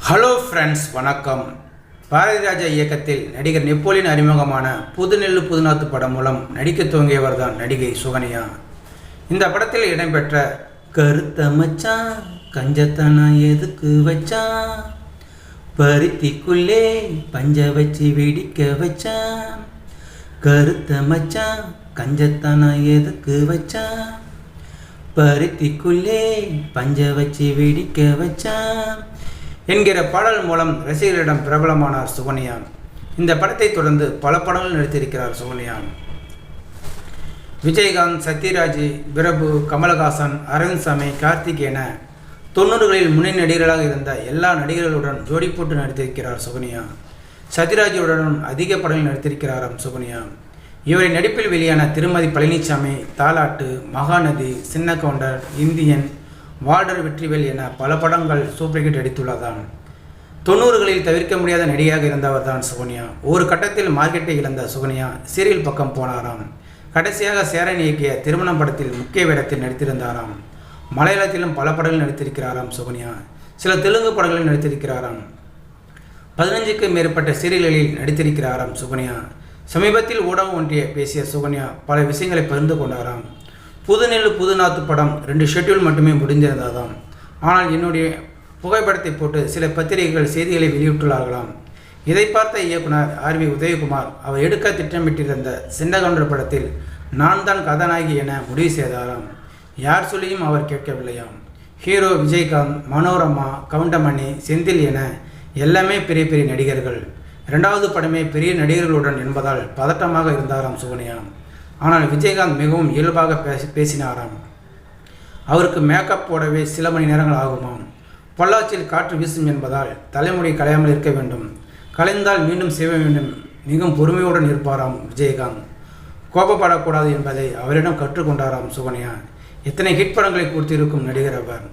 Hello friends, வணக்கம். பாரதி ராஜா இயக்கத்தில் நடிகர் நெப்போலியன் அறிமுகமான புதுநெல்லு புதுநாத்து படம் மூலம் நடிக்க துவங்கியவர் தான் நடிகை சுகன்யா. இந்த படத்தில் இடம்பெற்ற கருத்த மச்சான் கஞ்சத்தனா எதுக்கு வச்சான், பருத்திக்குள்ளே பஞ்ச வச்சு வெடிக்க வச்சான், கருத்த மச்சான் கஞ்சத்தனா எதுக்கு வச்சான், பருத்திக்குள்ளே பஞ்ச வச்சு வெடிக்க வச்சான் என்கிற பாடல் மூலம் ரசிகர்களிடம் பிரபலமானார் சுகன்யா. இந்த படத்தை தொடர்ந்து பல படங்கள் நடித்திருக்கிறார் சுகன்யா. விஜயகாந்த், சத்யராஜ், பிரபு, கமலஹாசன், அரவிந்த் சாமி, கார்த்திக் என 90களில் முன்னணி நடிகர்களாக இருந்த எல்லா நடிகர்களுடன் ஜோடி போட்டு நடித்திருக்கிறார் சுகன்யா. சத்யராஜுடனும் அதிக படங்களில் நடித்திருக்கிறாராம் சுகன்யா. இவரை நடிப்பில் வெளியான திருமதி பழனிசாமி, தாலாட்டு, மகாநதி, சின்ன கவுண்டர், இந்தியன், வார்டர், வெற்றிவேல் என பல படங்கள் சூப்பர் ஹிட் அடித்துள்ளதாம். 90களில் தவிர்க்க முடியாத நடிகையாக இருந்தவர் தான் சுகன்யா. ஒரு கட்டத்தில் மார்க்கெட்டை இழந்த சுகன்யா சீரியல் பக்கம் போனாராம். கடைசியாக சேரன் இயக்கிய திருமணம் படத்தில் முக்கிய வேடத்தில் நடித்திருந்தாராம். மலையாளத்திலும் பல படங்களில் நடித்திருக்கிறாராம் சுகன்யா. சில தெலுங்கு படங்களில் நடித்திருக்கிறாராம். 15க்கும் மேற்பட்ட சீரியல்களில் நடித்திருக்கிறாராம் சுகன்யா. சமீபத்தில் ஊடகம் ஒன்றிய பேசிய சுகன்யா பல விஷயங்களை பகிர்ந்து கொண்டாராம். புதுநெல்லு புதுநாத்து படம் 2 ஷெட்யூல் மட்டுமே முடிந்திருந்ததாம். ஆனால் என்னுடைய புகைப்படத்தை போட்டு சில பத்திரிகைகள் செய்திகளை வெளியிட்டுள்ளார்களாம். இதை பார்த்த இயக்குனர் ஆர் வி உதயகுமார் அவர் எடுக்க திட்டமிட்டிருந்த சின்ன கவுண்டர் படத்தில் நான் தான் கதாநாயகி என முடிவு செய்தாராம். யார் சொல்லியும் அவர் கேட்கவில்லையாம். ஹீரோ விஜயகாந்த், மனோரமா, கவுண்டமணி, செந்தில் என எல்லாமே பெரிய பெரிய நடிகர்கள். 2வது படமே பெரிய நடிகர்களுடன் என்பதால் பதட்டமாக இருந்தாராம் சுகன்யா. ஆனால் விஜயகாந்த் மிகவும் இயல்பாக பேசினாராம். அவருக்கு மேக்கப் போடவே சில மணி நேரங்கள் ஆகுமாம். பொள்ளாச்சியில் காற்று வீசும் என்பதால் தலைமுடி கலையாமல் இருக்க வேண்டும், கலைந்தால் மீண்டும் செய்ய வேண்டும். மிகவும் பொறுமையுடன் இருப்பாராம் விஜயகாந்த். கோபப்படக்கூடாது என்பதை அவரிடம் கற்றுக்கொண்டாராம் சுகன்யா. எத்தனை ஹிட் படங்களை கொடுத்திருக்கும் நடிகர் அவர்.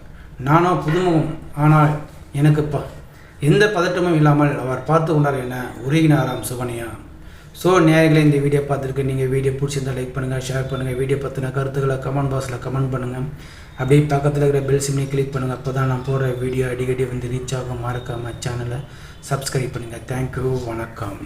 நானோ புதுமுகம், ஆனால் எனக்கு எந்த பதட்டமும் இல்லாமல் அவர் பார்த்து கொண்டார் என உருகினாராம் சுகன்யா. ஸோ நேயர்களே, இந்த வீடியோ பார்த்துருக்கு. நீங்கள் வீடியோ பிடிச்சிருந்தால் லைக் பண்ணுங்கள், ஷேர் பண்ணுங்கள். வீடியோ பற்றின கருத்துக்களை கமெண்ட் பாக்ஸில் கமெண்ட் பண்ணுங்கள். அப்படியே பக்கத்தில் இருக்கிற பெல் சிம்னி கிளிக் பண்ணுங்கள். அப்போ தான் நான் போடுற வீடியோ அடிக்கடி வந்து ரீச் ஆகும். மறக்காமல் சேனலை சப்ஸ்கிரைப் பண்ணுங்கள். தேங்க்யூ, வணக்கம்.